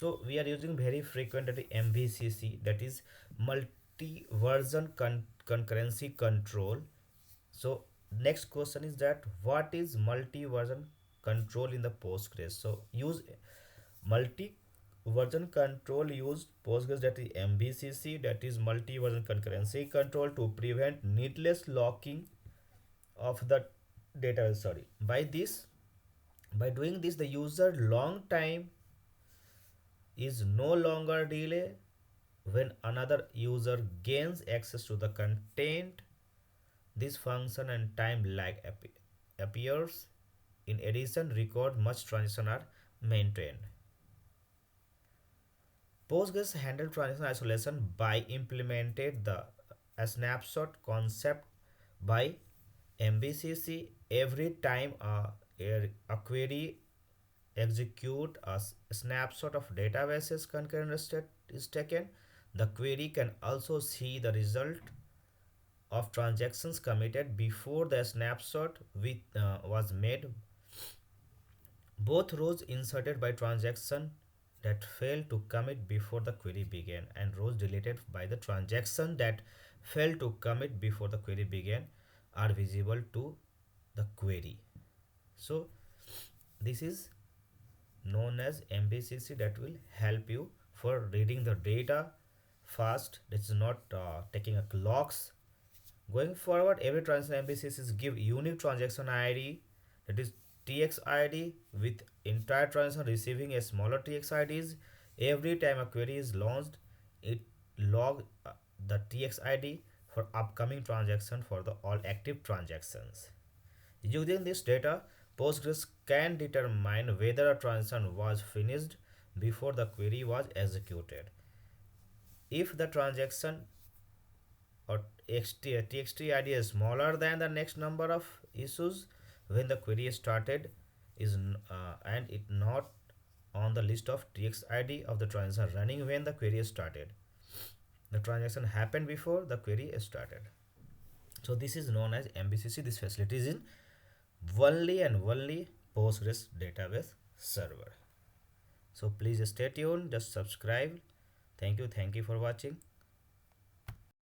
So we are using very frequently MVCC, that is multi-version concurrency control. So next question is that what is multi-version control in the Postgres? So use multi-version control used Postgres, that is MVCC, that is multi-version concurrency control, to prevent needless locking of the data. Sorry. By doing this, the user long time is no longer delay when another user gains access to the content. This function and time lag appears. In addition, record much transaction are maintained. Postgres handled transaction isolation by implemented the a snapshot concept by MVCC. Every time a query execute a snapshot of databases concurrent state is taken, the query can also see the result of transactions committed before the snapshot was made. Both rows inserted by transaction that failed to commit before the query began and rows deleted by the transaction that failed to commit before the query began are visible to the query. So this is known as MVCC, that will help you for reading the data fast. It's not taking a clocks. Going forward, every transaction MVCCs give unique transaction ID, that is TX ID, with entire transaction receiving a smaller TX IDs. Every time a query is launched, it log the TX ID for upcoming transaction for the all active transactions. Using this data, Postgres can determine whether a transaction was finished before the query was executed. If the transaction or txt id is smaller than the next number of issues when the query started, is and it not on the list of tx id of the transaction running when the query started. The transaction happened before the query started. So this is known as MVCC. This facility is in only and only Postgres database server. So please stay tuned, just subscribe. Thank you for watching.